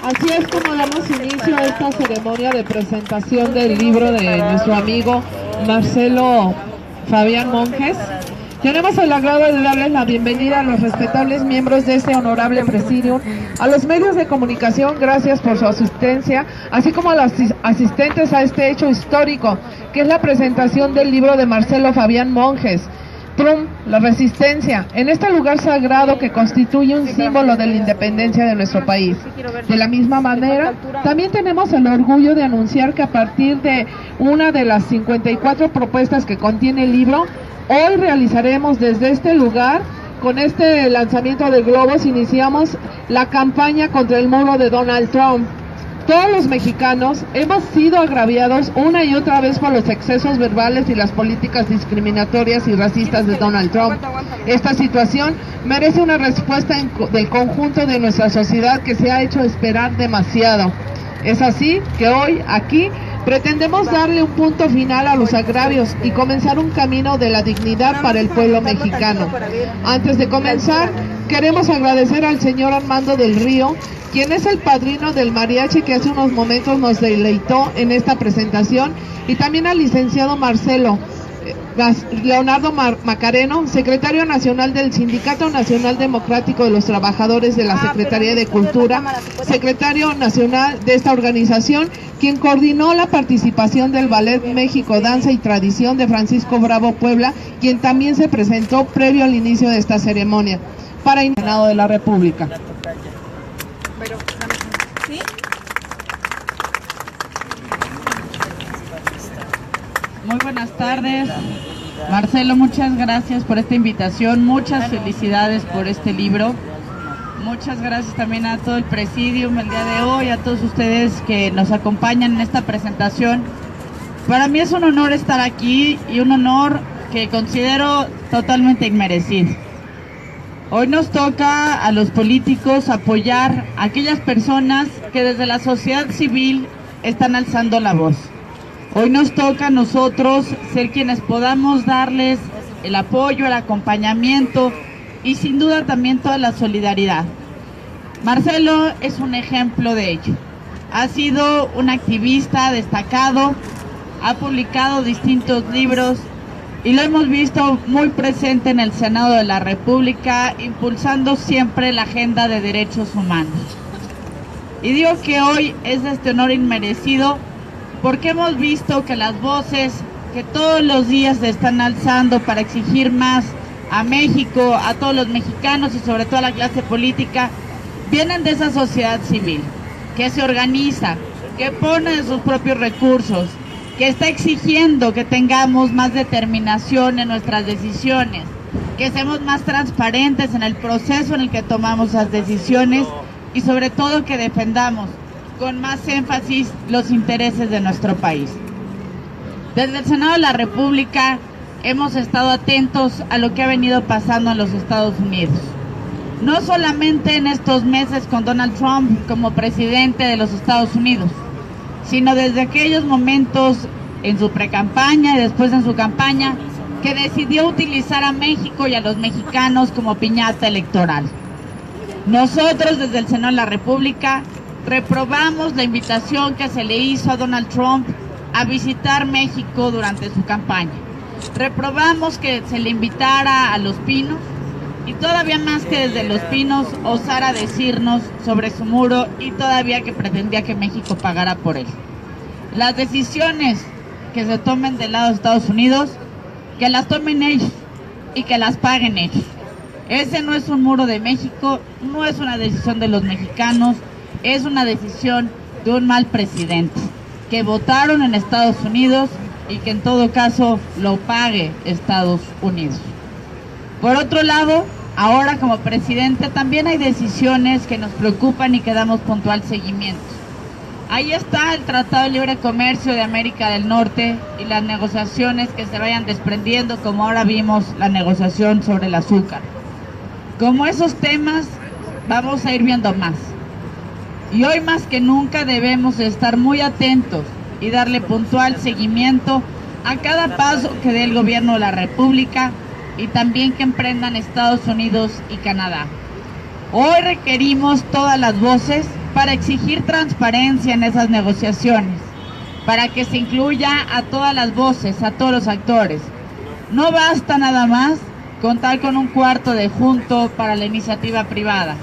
Así es como damos inicio a esta ceremonia de presentación del libro de nuestro amigo Marcelo Fabián Monjes. Tenemos el agrado de darles la bienvenida a los respetables miembros de este honorable presidium, a los medios de comunicación, gracias por su asistencia, así como a los asistentes a este hecho histórico, que es la presentación del libro de Marcelo Fabián Monjes, Trump, la resistencia, en este lugar sagrado que constituye un símbolo de la independencia de nuestro país. De la misma manera, también tenemos el orgullo de anunciar que a partir de una de las 54 propuestas que contiene el libro, hoy realizaremos desde este lugar, con este lanzamiento de globos, iniciamos la campaña contra el muro de Donald Trump. Todos los mexicanos hemos sido agraviados una y otra vez por los excesos verbales y las políticas discriminatorias y racistas de Donald Trump. Esta situación merece una respuesta del conjunto de nuestra sociedad que se ha hecho esperar demasiado. Es así que hoy, aquí, pretendemos darle un punto final a los agravios y comenzar un camino de la dignidad para el pueblo mexicano. Antes de comenzar, queremos agradecer al señor Armando del Río, quien es el padrino del mariachi que hace unos momentos nos deleitó en esta presentación, y también al licenciado Marcelo Leonardo Macareno, secretario nacional del Sindicato Nacional Democrático de los Trabajadores de la Secretaría de Cultura, secretario nacional de esta organización, quien coordinó la participación del Ballet México Danza y Tradición de Francisco Bravo Puebla, quien también se presentó previo al inicio de esta ceremonia, para el Senado de la República. ¿Sí? Muy buenas tardes, Marcelo, muchas gracias por esta invitación, muchas felicidades por este libro, muchas gracias también a todo el presidium el día de hoy, a todos ustedes que nos acompañan en esta presentación. Para mí es un honor estar aquí y un honor que considero totalmente inmerecido. Hoy nos toca a los políticos apoyar a aquellas personas que desde la sociedad civil están alzando la voz. Hoy nos toca a nosotros ser quienes podamos darles el apoyo, el acompañamiento y sin duda también toda la solidaridad. Marcelo es un ejemplo de ello. Ha sido un activista destacado, ha publicado distintos libros y lo hemos visto muy presente en el Senado de la República, impulsando siempre la agenda de derechos humanos. Y digo que hoy es este honor inmerecido porque hemos visto que las voces que todos los días se están alzando para exigir más a México, a todos los mexicanos y sobre todo a la clase política, vienen de esa sociedad civil, que se organiza, que pone de sus propios recursos, que está exigiendo que tengamos más determinación en nuestras decisiones, que seamos más transparentes en el proceso en el que tomamos las decisiones y sobre todo que defendamos con más énfasis los intereses de nuestro país. Desde el Senado de la República hemos estado atentos a lo que ha venido pasando en los Estados Unidos. No solamente en estos meses con Donald Trump como presidente de los Estados Unidos, sino desde aquellos momentos en su precampaña y después en su campaña, que decidió utilizar a México y a los mexicanos como piñata electoral. Nosotros desde el Senado de la República reprobamos la invitación que se le hizo a Donald Trump a visitar México durante su campaña. Reprobamos que se le invitara a Los Pinos y todavía más que desde Los Pinos osara decirnos sobre su muro y todavía que pretendía que México pagara por él. Las decisiones que se tomen del lado de Estados Unidos, que las tomen ellos y que las paguen ellos. Ese no es un muro de México, no es una decisión de los mexicanos, es una decisión de un mal presidente, que votaron en Estados Unidos y que en todo caso lo pague Estados Unidos. Por otro lado, ahora como presidente también hay decisiones que nos preocupan y que damos puntual seguimiento. Ahí está el Tratado de Libre Comercio de América del Norte y las negociaciones que se vayan desprendiendo, como ahora vimos la negociación sobre el azúcar. Como esos temas vamos a ir viendo más. Y hoy más que nunca debemos estar muy atentos y darle puntual seguimiento a cada paso que dé el gobierno de la República y también que emprendan Estados Unidos y Canadá. Hoy requerimos todas las voces para exigir transparencia en esas negociaciones, para que se incluya a todas las voces, a todos los actores. No basta nada más contar con un cuarto de junto para la iniciativa privada.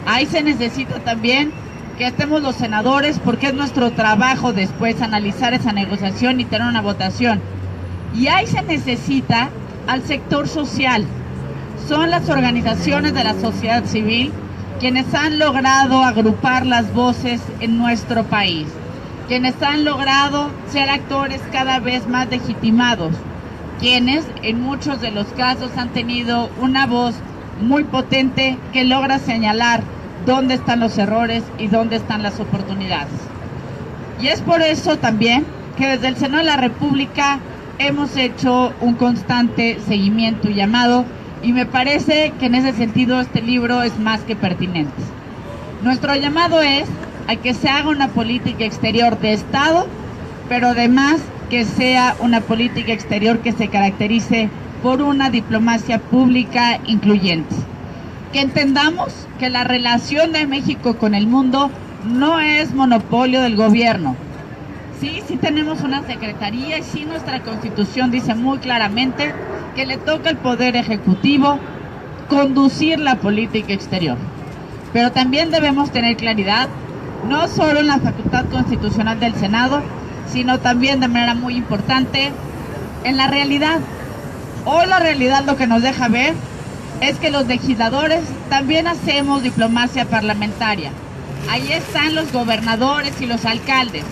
Ahí se necesita también que estemos los senadores, porque es nuestro trabajo después analizar esa negociación y tener una votación. Y ahí se necesita al sector social. Son las organizaciones de la sociedad civil quienes han logrado agrupar las voces en nuestro país, quienes han logrado ser actores cada vez más legitimados, quienes en muchos de los casos han tenido una voz muy potente que logra señalar dónde están los errores y dónde están las oportunidades. Y es por eso también que desde el Senado de la República hemos hecho un constante seguimiento y llamado, y me parece que en ese sentido este libro es más que pertinente. Nuestro llamado es a que se haga una política exterior de Estado, pero además que sea una política exterior que se caracterice por una diplomacia pública incluyente. Que entendamos que la relación de México con el mundo no es monopolio del gobierno. Sí tenemos una secretaría y sí nuestra Constitución dice muy claramente que le toca al Poder Ejecutivo conducir la política exterior. Pero también debemos tener claridad, no solo en la facultad constitucional del Senado, sino también de manera muy importante en la realidad. Hoy la realidad lo que nos deja ver es que los legisladores también hacemos diplomacia parlamentaria. Ahí están los gobernadores y los alcaldes,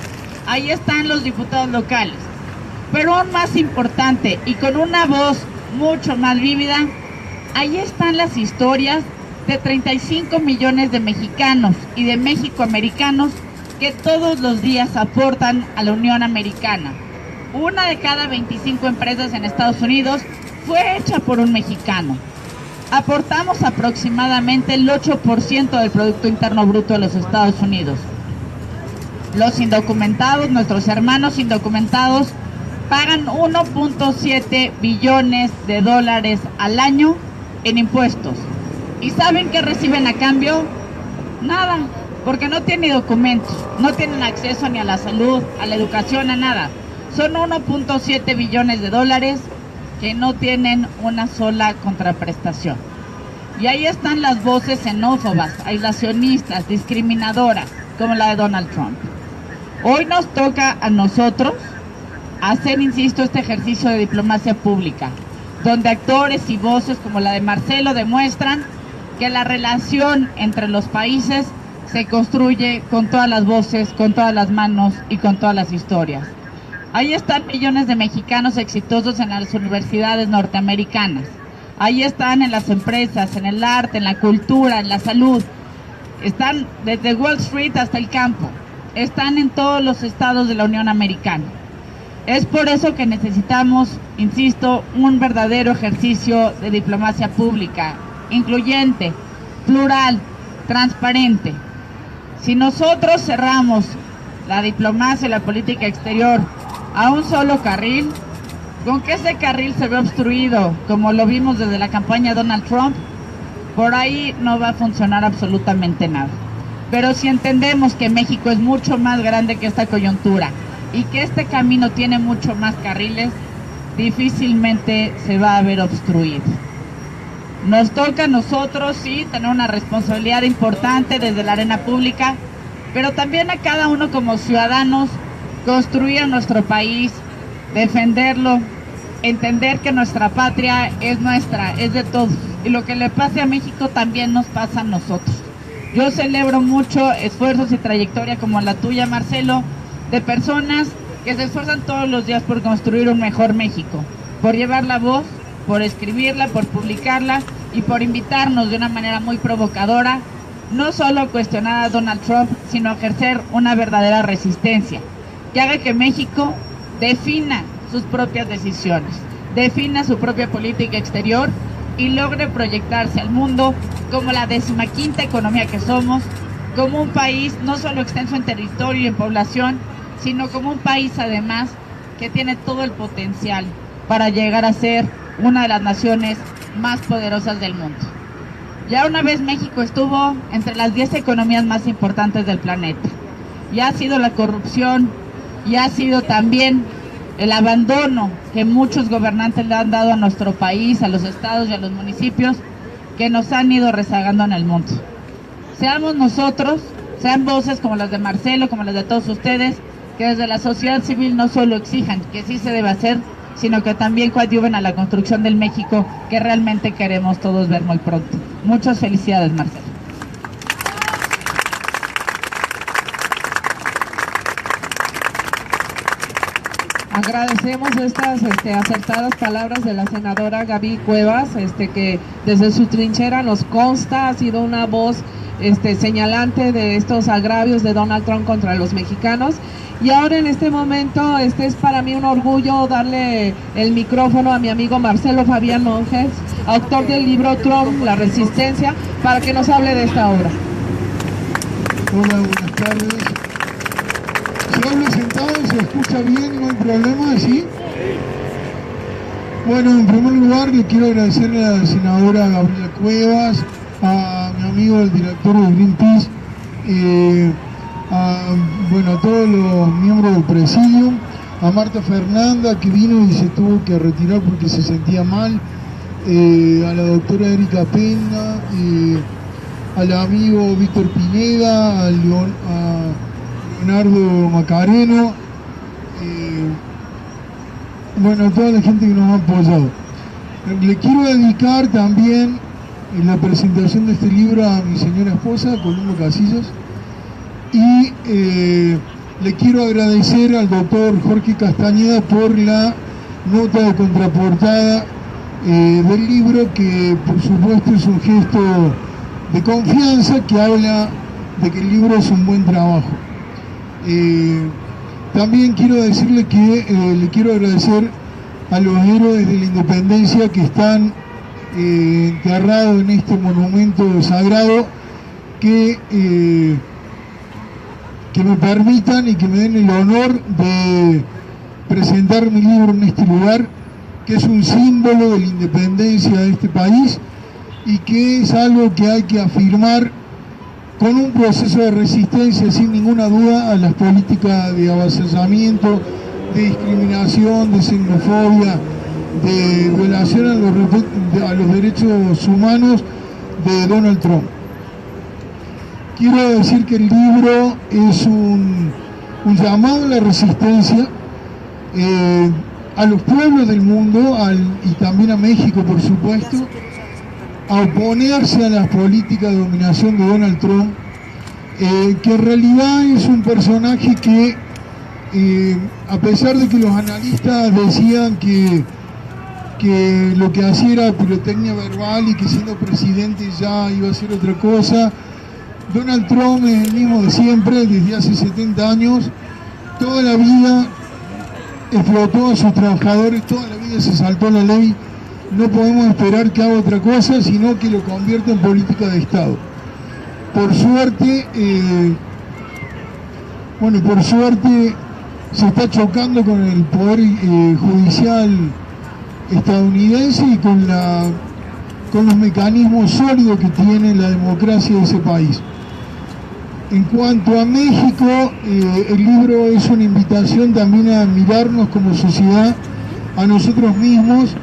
ahí están los diputados locales. Pero aún más importante y con una voz mucho más vívida, ahí están las historias de 35 millones de mexicanos y de mexicoamericanos que todos los días aportan a la Unión Americana. Una de cada 25 empresas en Estados Unidos fue hecha por un mexicano. Aportamos aproximadamente el 8% del Producto Interno Bruto de los Estados Unidos. Los indocumentados, nuestros hermanos indocumentados, pagan 1.7 billones de dólares al año en impuestos. ¿Y saben qué reciben a cambio? Nada, porque no tienen documentos, no tienen acceso ni a la salud, a la educación, a nada. Son 1.7 billones de dólares que no tienen una sola contraprestación. Y ahí están las voces xenófobas, aislacionistas, discriminadoras, como la de Donald Trump. Hoy nos toca a nosotros hacer, insisto, este ejercicio de diplomacia pública, donde actores y voces como la de Marcelo demuestran que la relación entre los países se construye con todas las voces, con todas las manos y con todas las historias. Ahí están millones de mexicanos exitosos en las universidades norteamericanas. Ahí están en las empresas, en el arte, en la cultura, en la salud. Están desde Wall Street hasta el campo. Están en todos los estados de la Unión Americana. Es por eso que necesitamos, insisto, un verdadero ejercicio de diplomacia pública, incluyente, plural, transparente. Si nosotros cerramos la diplomacia y la política exterior a un solo carril, con que ese carril se ve obstruido, como lo vimos desde la campaña de Donald Trump, por ahí no va a funcionar absolutamente nada. Pero si entendemos que México es mucho más grande que esta coyuntura y que este camino tiene mucho más carriles, difícilmente se va a ver obstruido. Nos toca a nosotros, sí, tener una responsabilidad importante desde la arena pública, pero también a cada uno como ciudadanos, construir nuestro país, defenderlo, entender que nuestra patria es nuestra, es de todos, y lo que le pase a México también nos pasa a nosotros. Yo celebro mucho esfuerzos y trayectoria como la tuya, Marcelo, de personas que se esfuerzan todos los días por construir un mejor México, por llevar la voz, por escribirla, por publicarla y por invitarnos de una manera muy provocadora, no solo a cuestionar a Donald Trump, sino a ejercer una verdadera resistencia, que haga que México defina sus propias decisiones, defina su propia política exterior y logre proyectarse al mundo como la 15ª economía que somos, como un país no solo extenso en territorio y en población, sino como un país además que tiene todo el potencial para llegar a ser una de las naciones más poderosas del mundo. Ya una vez México estuvo entre las 10 economías más importantes del planeta. Ya ha sido la corrupción, ya ha sido también el abandono que muchos gobernantes le han dado a nuestro país, a los estados y a los municipios, que nos han ido rezagando en el mundo. Seamos nosotros, sean voces como las de Marcelo, como las de todos ustedes, que desde la sociedad civil no solo exijan que sí se debe hacer, sino que también coadyuven a la construcción del México que realmente queremos todos ver muy pronto. Muchas felicidades, Marcelo. Agradecemos estas acertadas palabras de la senadora Gaby Cuevas, que desde su trinchera nos consta, ha sido una voz señalante de estos agravios de Donald Trump contra los mexicanos. Y ahora en este momento, es para mí un orgullo darle el micrófono a mi amigo Marcelo Fabián Monjes, autor del libro Trump, la resistencia, para que nos hable de esta obra. Hola, buenas tardes. Se habla sentado, se escucha bien, no hay problema, ¿sí? Bueno, en primer lugar le quiero agradecer a la senadora Gabriela Cuevas, a mi amigo el director de Greenpeace, a todos los miembros del presidio, a Marta Fernanda que vino y se tuvo que retirar porque se sentía mal, a la doctora Erika Pena, al amigo Víctor Pineda, a Leonardo Macareno, a toda la gente que nos ha apoyado. Le quiero dedicar también la presentación de este libro a mi señora esposa, Columbo Casillas, y le quiero agradecer al doctor Jorge Castañeda por la nota de contraportada del libro, que por supuesto es un gesto de confianza que habla de que el libro es un buen trabajo. También quiero decirle que le quiero agradecer a los héroes de la independencia que están enterrados en este monumento sagrado, que me permitan y que me den el honor de presentar mi libro en este lugar, que es un símbolo de la independencia de este país y que es algo que hay que afirmar con un proceso de resistencia sin ninguna duda a las políticas de avasallamiento, de discriminación, de xenofobia, de violación a los derechos humanos de Donald Trump. Quiero decir que el libro es un llamado a la resistencia a los pueblos del mundo y también a México, por supuesto, a oponerse a las políticas de dominación de Donald Trump, que en realidad es un personaje que, a pesar de que los analistas decían que lo que hacía era pirotecnia verbal y que siendo presidente ya iba a hacer otra cosa, Donald Trump es el mismo de siempre, desde hace 70 años, toda la vida explotó a sus trabajadores, toda la vida se saltó la ley. No podemos esperar que haga otra cosa, sino que lo convierta en política de Estado. Por suerte, se está chocando con el poder judicial estadounidense y con los mecanismos sólidos que tiene la democracia de ese país. En cuanto a México, el libro es una invitación también a mirarnos como sociedad, a nosotros mismos.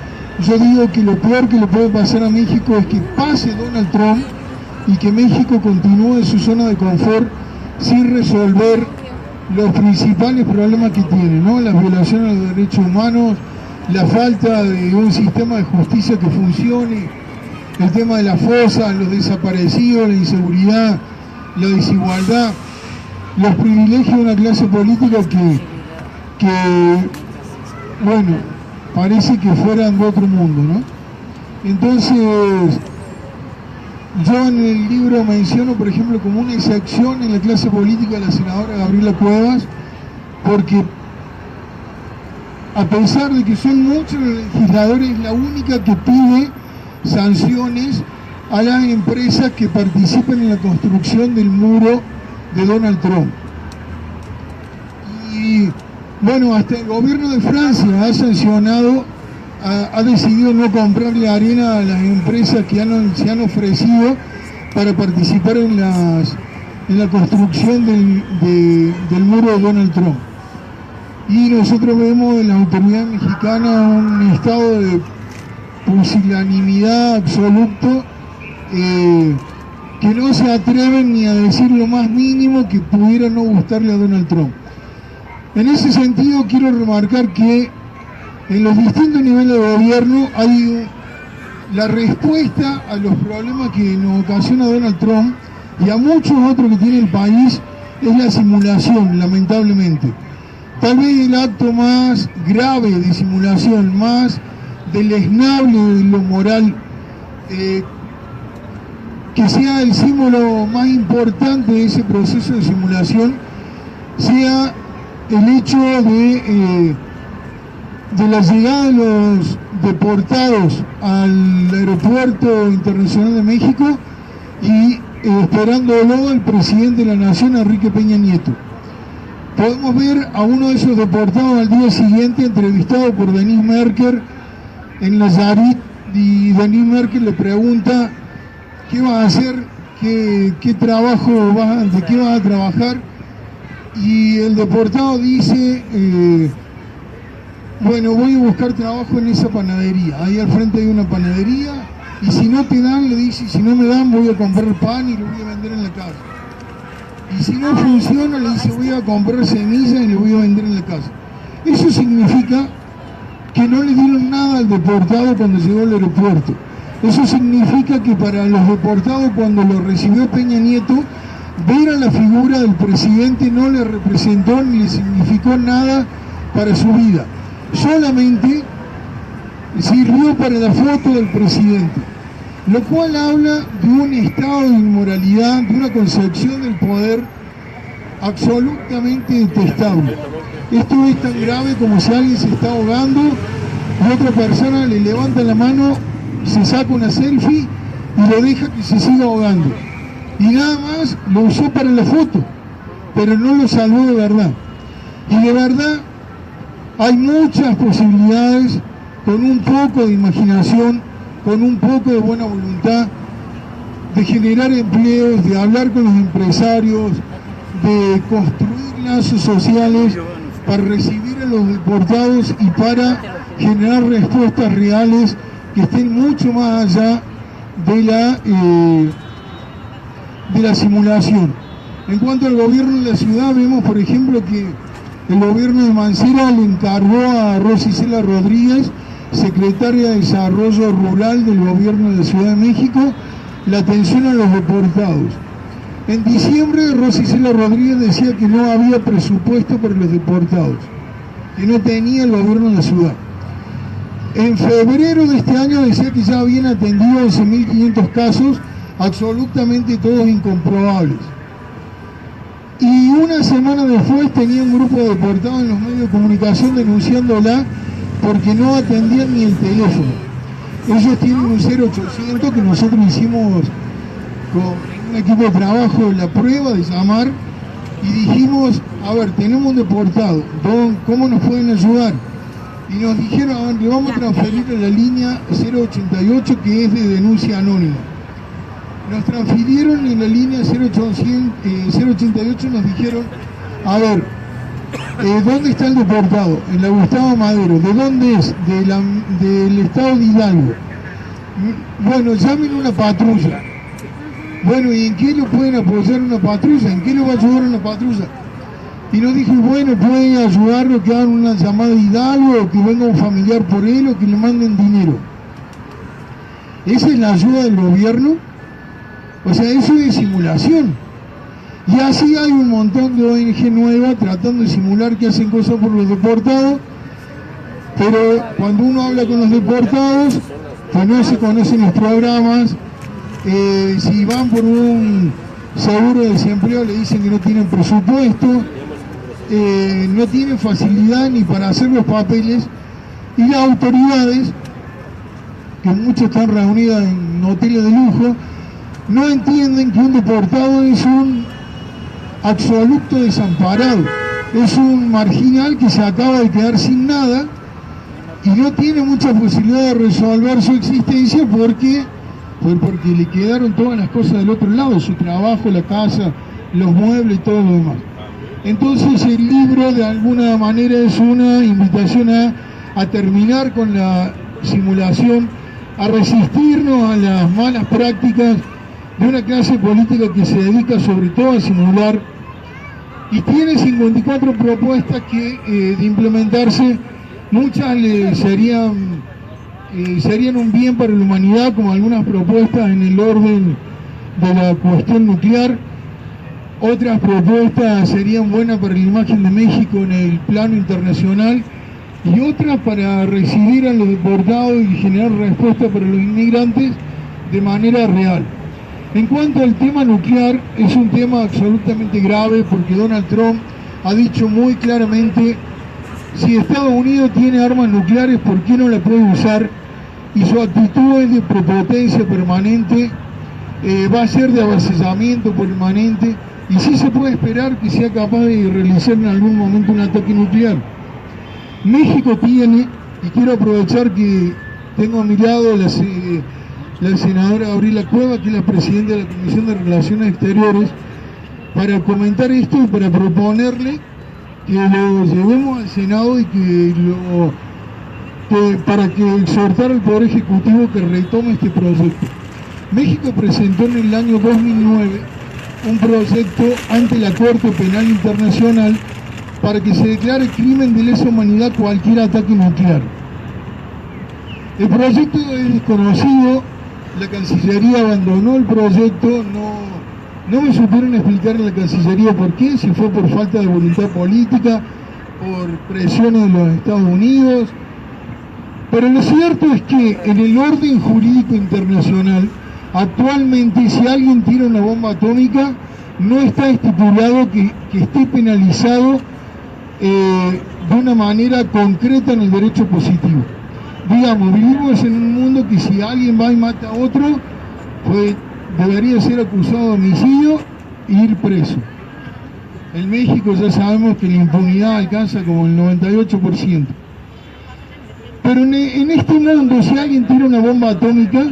Yo digo que lo peor que le puede pasar a México es que pase Donald Trump y que México continúe en su zona de confort sin resolver los principales problemas que tiene, ¿no? Las violaciones a los derechos humanos, la falta de un sistema de justicia que funcione, el tema de la fosa, los desaparecidos, la inseguridad, la desigualdad, los privilegios de una clase política que parece que fueran de otro mundo, ¿no? Entonces, yo en el libro menciono, por ejemplo, como una excepción en la clase política a la senadora Gabriela Cuevas, porque a pesar de que son muchos los legisladores, es la única que pide sanciones a las empresas que participen en la construcción del muro de Donald Trump. Y hasta el gobierno de Francia ha sancionado ha decidido no comprarle arena a las empresas que se han ofrecido para participar en la construcción del muro de Donald Trump. Y nosotros vemos en las autoridades mexicanas un estado de pusilanimidad absoluto, que no se atreven ni a decir lo más mínimo que pudiera no gustarle a Donald Trump. En ese sentido quiero remarcar que en los distintos niveles de gobierno hay la respuesta a los problemas que nos ocasiona Donald Trump y a muchos otros que tiene el país es la simulación, lamentablemente. Tal vez el acto más grave de simulación, más deleznable de lo moral, que sea el símbolo más importante de ese proceso de simulación, sea el hecho de la llegada de los deportados al aeropuerto internacional de México y esperándolo el presidente de la nación, Enrique Peña Nieto. Podemos ver a uno de esos deportados al día siguiente entrevistado por Denise Merker en Nayarit, y Denise Merker le pregunta qué vas a hacer, qué trabajo de qué vas a trabajar, y el deportado dice bueno, voy a buscar trabajo en esa panadería, ahí al frente hay una panadería, y si no te dan, le dice, si no me dan voy a comprar pan y lo voy a vender en la casa. Y si no funciona, le dice, voy a comprar semillas y lo voy a vender en la casa. Eso significa que no le dieron nada al deportado cuando llegó al aeropuerto. Eso significa que para los deportados, cuando lo recibió Peña Nieto, ver a la figura del presidente no le representó ni le significó nada para su vida. Solamente sirvió para la foto del presidente, lo cual habla de un estado de inmoralidad, de una concepción del poder absolutamente detestable. Esto es tan grave como si alguien se está ahogando y otra persona le levanta la mano, se saca una selfie y lo deja que se siga ahogando. Y nada más lo usó para la foto, pero no lo salvó de verdad. Y de verdad hay muchas posibilidades, con un poco de imaginación, con un poco de buena voluntad, de generar empleos, de hablar con los empresarios, de construir lazos sociales para recibir a los deportados y para generar respuestas reales que estén mucho más allá de la simulación. En cuanto al gobierno de la ciudad, vemos por ejemplo que el gobierno de Mancera le encargó a Rosy Cela Rodríguez, secretaria de Desarrollo Rural del gobierno de la Ciudad de México, la atención a los deportados. En diciembre, Rosy Cela Rodríguez decía que no había presupuesto para los deportados, que no tenía el gobierno de la ciudad. En febrero de este año decía que ya habían atendido 11.500 casos, absolutamente todos incomprobables. Y una semana después tenía un grupo de deportados en los medios de comunicación denunciándola porque no atendían ni el teléfono. Ellos tienen un 0800 que nosotros hicimos con un equipo de trabajo la prueba de llamar y dijimos, a ver, tenemos un deportado, ¿cómo nos pueden ayudar? Y nos dijeron, a ver, le vamos a transferir a la línea 088 que es de denuncia anónima. Nos transfirieron en la línea 088, nos dijeron, a ver, ¿dónde está el deportado? En la Gustavo Madero. ¿De dónde es? Del estado de Hidalgo. Bueno, llamen una patrulla. Bueno, ¿y en qué lo pueden apoyar una patrulla? ¿En qué lo va a ayudar una patrulla? Y nos dijo, bueno, pueden ayudarlo, que hagan una llamada de Hidalgo, o que venga un familiar por él, o que le manden dinero. ¿Esa es la ayuda del gobierno? O sea, eso es simulación. Y así hay un montón de ONG nuevas tratando de simular que hacen cosas por los deportados, pero cuando uno habla con los deportados, pues no se conocen los programas, si van por un seguro de desempleo le dicen que no tienen presupuesto, no tienen facilidad ni para hacer los papeles, y las autoridades, que muchos están reunidas en hoteles de lujo, no entienden que un deportado es un absoluto desamparado, es un marginal que se acaba de quedar sin nada y no tiene mucha posibilidad de resolver su existencia porque le quedaron todas las cosas del otro lado, su trabajo, la casa, los muebles y todo lo demás. Entonces el libro de alguna manera es una invitación a terminar con la simulación, a resistirnos a las malas prácticas de una clase política que se dedica sobre todo a simular, y tiene 54 propuestas que de implementarse, muchas serían un bien para la humanidad, como algunas propuestas en el orden de la cuestión nuclear. Otras propuestas serían buenas para la imagen de México en el plano internacional, y otras para recibir a los deportados y generar respuesta para los inmigrantes de manera real. En cuanto al tema nuclear, es un tema absolutamente grave porque Donald Trump ha dicho muy claramente: si Estados Unidos tiene armas nucleares, ¿por qué no la puede usar? Y su actitud es de prepotencia permanente, va a ser de avasallamiento permanente, y sí se puede esperar que sea capaz de realizar en algún momento un ataque nuclear. México tiene, y quiero aprovechar que tengo a mi lado la senadora Gabriela Cueva, que es la presidenta de la Comisión de Relaciones Exteriores, para comentar esto y para proponerle que lo llevemos al Senado y para que exhortar al Poder Ejecutivo que retome este proyecto. México presentó en el año 2009 un proyecto ante la Corte Penal Internacional para que se declare crimen de lesa humanidad cualquier ataque nuclear. El proyecto es desconocido, la Cancillería abandonó el proyecto, no me supieron explicar en la Cancillería por qué, si fue por falta de voluntad política, por presiones de los Estados Unidos, pero lo cierto es que en el orden jurídico internacional, actualmente si alguien tira una bomba atómica, no está estipulado que esté penalizado de una manera concreta en el derecho positivo. Digamos, vivimos en un mundo que si alguien va y mata a otro, pues debería ser acusado de homicidio e ir preso. En México ya sabemos que la impunidad alcanza como el 98%. Pero en este mundo, si alguien tira una bomba atómica,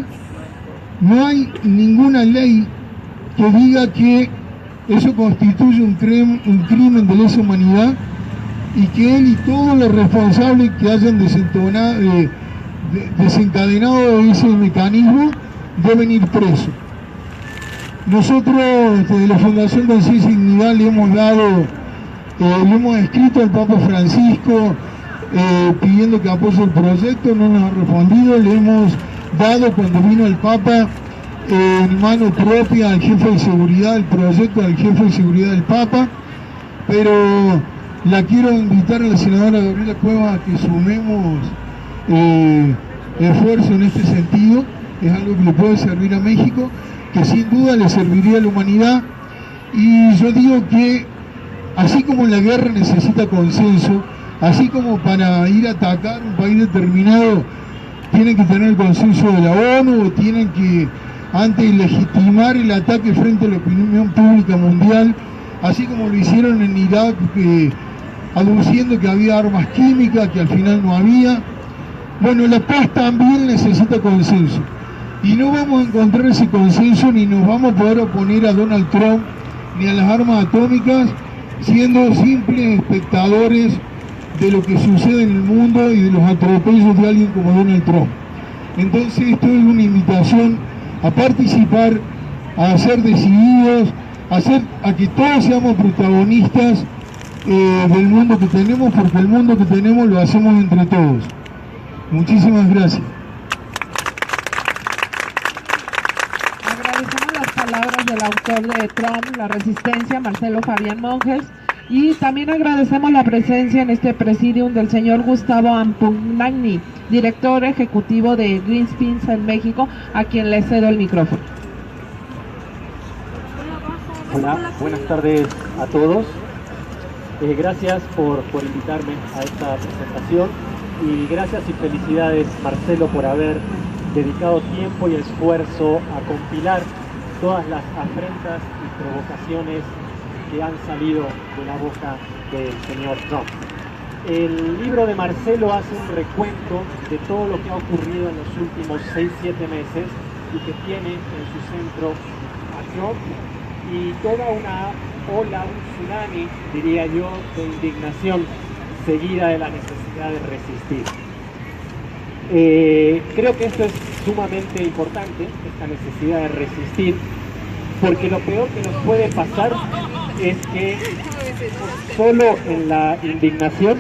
no hay ninguna ley que diga que eso constituye un crimen de lesa humanidad y que él y todos los responsables que hayan desencadenado ese mecanismo deben ir presos. Nosotros desde la Fundación Conciencia y Dignidad le hemos escrito al Papa Francisco pidiendo que apoye el proyecto, no nos ha respondido. Le hemos dado, cuando vino el Papa, en mano propia al jefe de seguridad el proyecto, al jefe de seguridad del Papa, pero la quiero invitar a la senadora Gabriela Cueva a que sumemos esfuerzo en este sentido. Es algo que le puede servir a México, que sin duda le serviría a la humanidad. Y yo digo que así como la guerra necesita consenso, así como para ir a atacar un país determinado tienen que tener el consenso de la ONU, o tienen que antes legitimar el ataque frente a la opinión pública mundial, así como lo hicieron en Irak, aduciendo que había armas químicas, que al final no había. Bueno, la paz también necesita consenso, y no vamos a encontrar ese consenso, ni nos vamos a poder oponer a Donald Trump ni a las armas atómicas siendo simples espectadores de lo que sucede en el mundo y de los atropellos de alguien como Donald Trump. Entonces esto es una invitación a participar, a ser decididos, a que todos seamos protagonistas del mundo que tenemos, porque el mundo que tenemos lo hacemos entre todos. Muchísimas gracias. Agradecemos las palabras del autor de Trump, la resistencia, Marcelo Fabián Monjes, y también agradecemos la presencia en este presidium del señor Gustavo Ampugnagni, director ejecutivo de Greenpeace en México, a quien le cedo el micrófono. Hola, buenas tardes a todos. Gracias por invitarme a esta presentación, y gracias y felicidades, Marcelo, por haber dedicado tiempo y esfuerzo a compilar todas las afrentas y provocaciones que han salido de la boca del señor Trump. El libro de Marcelo hace un recuento de todo lo que ha ocurrido en los últimos 6-7 meses y que tiene en su centro a Trump y toda una ola, un tsunami, diría yo, de indignación seguida de la necesidad de resistir. Creo que esto es sumamente importante, esta necesidad de resistir, porque lo peor que nos puede pasar es que solo en la indignación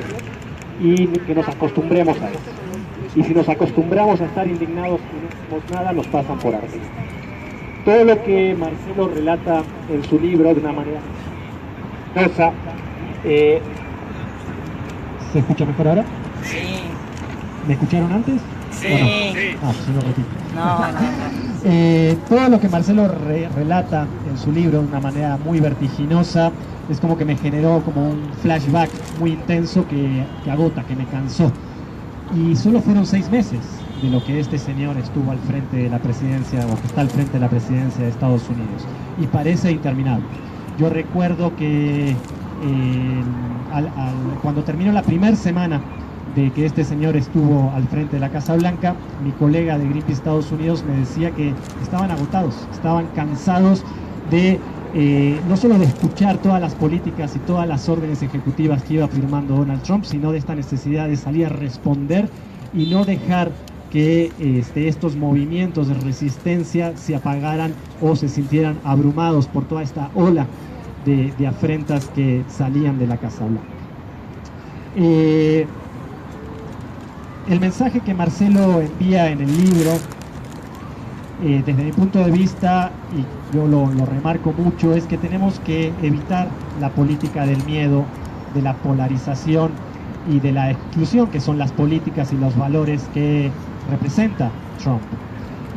y que nos acostumbremos a eso. Y si nos acostumbramos a estar indignados y no hacemos nada, nos pasan por arriba. Todo lo que Marcelo relata en su libro de una manera hermosa. ¿Se escucha mejor ahora? Sí. ¿Me escucharon antes? Sí. ¿O no? Ah, pues no repito. No. Todo lo que Marcelo relata en su libro de una manera muy vertiginosa es como que me generó como un flashback muy intenso que agota, que me cansó. Y solo fueron 6 meses de lo que este señor estuvo al frente de la presidencia, o que está al frente de la presidencia de Estados Unidos. Y parece interminable. Yo recuerdo que cuando terminó la primera semana de que este señor estuvo al frente de la Casa Blanca, mi colega de Greenpeace Estados Unidos me decía que estaban agotados, estaban cansados de no solo de escuchar todas las políticas y todas las órdenes ejecutivas que iba firmando Donald Trump, sino de esta necesidad de salir a responder y no dejar que estos movimientos de resistencia se apagaran o se sintieran abrumados por toda esta ola de afrentas que salían de la Casa Blanca. El mensaje que Marcelo envía en el libro, desde mi punto de vista, y yo lo remarco mucho, es que tenemos que evitar la política del miedo, de la polarización y de la exclusión, que son las políticas y los valores que representa Trump.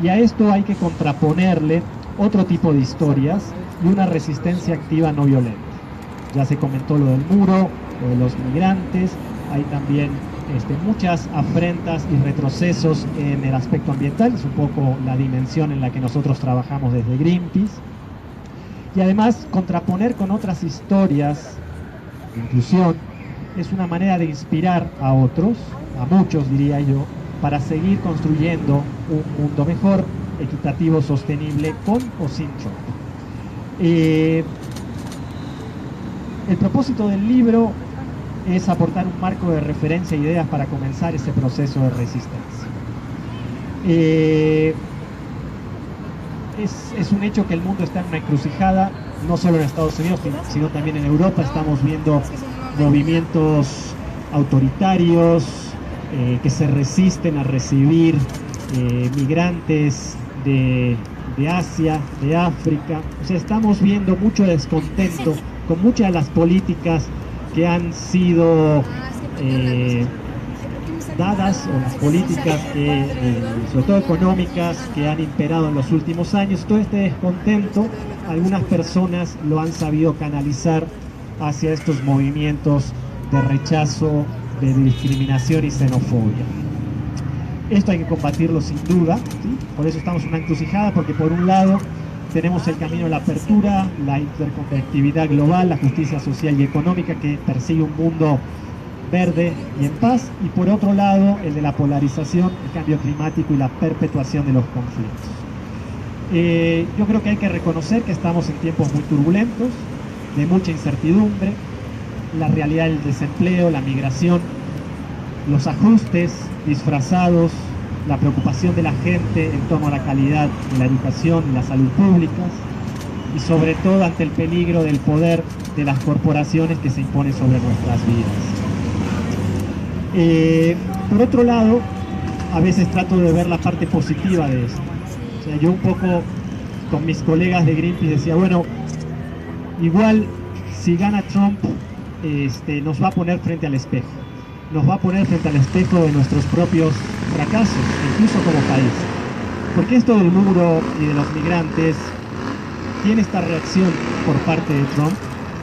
Y a esto hay que contraponerle otro tipo de historias y una resistencia activa no violenta. Ya se comentó lo del muro, lo de los migrantes, hay también muchas afrentas y retrocesos en el aspecto ambiental, es un poco la dimensión en la que nosotros trabajamos desde Greenpeace. Y además contraponer con otras historias de inclusión es una manera de inspirar a otros, a muchos diría yo, para seguir construyendo un mundo mejor, equitativo, sostenible, con o sin Trump. El propósito del libro es aportar un marco de referencia e ideas para comenzar ese proceso de resistencia. Es un hecho que el mundo está en una encrucijada, no solo en Estados Unidos, sino también en Europa. Estamos viendo movimientos autoritarios que se resisten a recibir migrantes de Asia, de África. O sea, estamos viendo mucho descontento con muchas de las políticas que han sido dadas, o las políticas que, sobre todo económicas, que han imperado en los últimos años. Todo este descontento, algunas personas lo han sabido canalizar hacia estos movimientos de rechazo, de discriminación y xenofobia. Esto hay que combatirlo sin duda, ¿sí? Por eso estamos en una encrucijada, porque por un lado tenemos el camino de la apertura, la interconectividad global, la justicia social y económica que persigue un mundo verde y en paz, y por otro lado el de la polarización, el cambio climático y la perpetuación de los conflictos. Yo creo que hay que reconocer que estamos en tiempos muy turbulentos, de mucha incertidumbre, la realidad del desempleo, la migración, los ajustes disfrazados, la preocupación de la gente en torno a la calidad de la educación y la salud públicas, y sobre todo ante el peligro del poder de las corporaciones que se impone sobre nuestras vidas. Por otro lado, a veces trato de ver la parte positiva de esto. O sea, yo un poco con mis colegas de Greenpeace decía, bueno, igual si gana Trump, nos va a poner frente al espejo. Nos va a poner frente al espejo de nuestros propios fracasos, incluso como país. Porque esto del muro y de los migrantes tiene esta reacción por parte de Trump,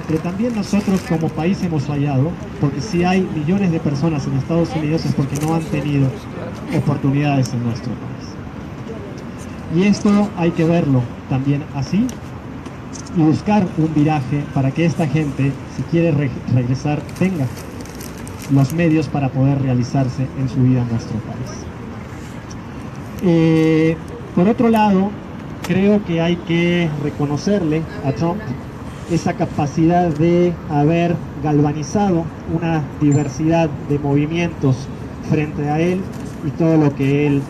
pero también nosotros como país hemos fallado, porque si hay millones de personas en Estados Unidos es porque no han tenido oportunidades en nuestro país. Y esto hay que verlo también así y buscar un viraje para que esta gente, si quiere regresar, tenga los medios para poder realizarse en su vida en nuestro país. Por otro lado, creo que hay que reconocerle a Trump esa capacidad de haber galvanizado una diversidad de movimientos frente a él y todo lo que él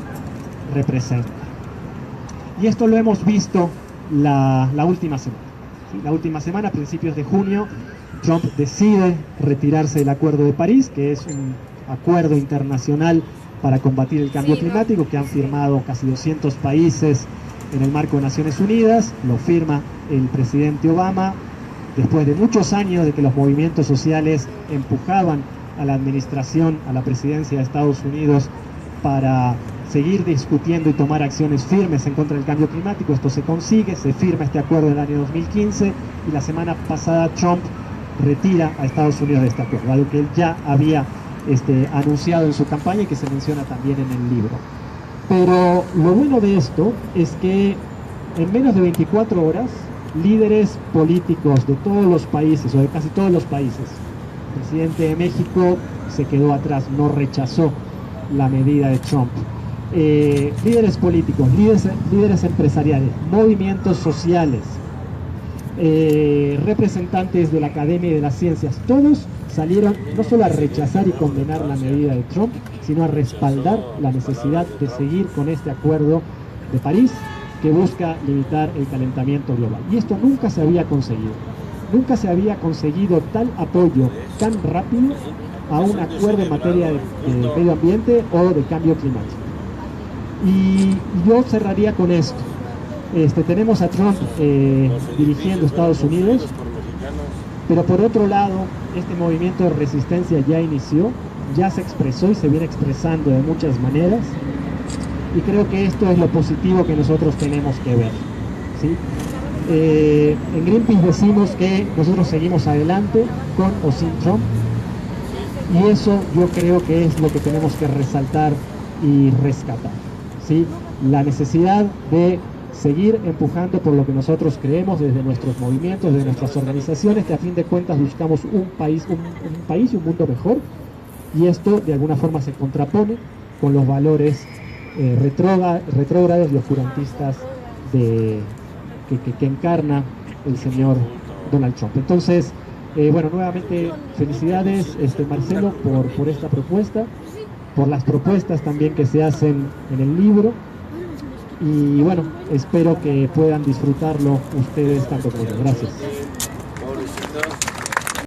representa. Y esto lo hemos visto la última semana. ¿Sí? La última semana, a principios de junio, Trump decide retirarse del Acuerdo de París, que es un acuerdo internacional para combatir el cambio climático que han firmado casi 200 países en el marco de Naciones Unidas. Lo firma el presidente Obama después de muchos años de que los movimientos sociales empujaban a la administración, a la presidencia de Estados Unidos para seguir discutiendo y tomar acciones firmes en contra del cambio climático. Esto se consigue, se firma este acuerdo en el año 2015 y la semana pasada Trump retira a Estados Unidos de este acuerdo, algo que él ya había anunciado en su campaña y que se menciona también en el libro. Pero lo bueno de esto es que en menos de 24 horas, líderes políticos de todos los países, o de casi todos los países, el presidente de México se quedó atrás, no rechazó la medida de Trump. Líderes políticos, líderes empresariales, movimientos sociales, representantes de la academia y de las ciencias, todos salieron no solo a rechazar y condenar la medida de Trump, sino a respaldar la necesidad de seguir con este acuerdo de París que busca limitar el calentamiento global. Y esto nunca se había conseguido. Nunca se había conseguido tal apoyo tan rápido a un acuerdo en materia de medio ambiente o de cambio climático. Y yo cerraría con esto. Tenemos a Trump dirigiendo Estados Unidos, pero por otro lado, este movimiento de resistencia ya inició, ya se expresó y se viene expresando de muchas maneras, y creo que esto es lo positivo que nosotros tenemos que ver, ¿sí? En Greenpeace decimos que nosotros seguimos adelante con o sin Trump, y eso yo creo que es lo que tenemos que resaltar y rescatar, ¿sí? La necesidad de seguir empujando por lo que nosotros creemos desde nuestros movimientos, desde nuestras organizaciones, que a fin de cuentas buscamos un país y un mundo mejor, y esto de alguna forma se contrapone con los valores retrógrados y oscurantistas que encarna el señor Donald Trump. Entonces, bueno, nuevamente felicidades Marcelo por esta propuesta, por las propuestas también que se hacen en el libro, y bueno, espero que puedan disfrutarlo ustedes tanto como yo. Gracias.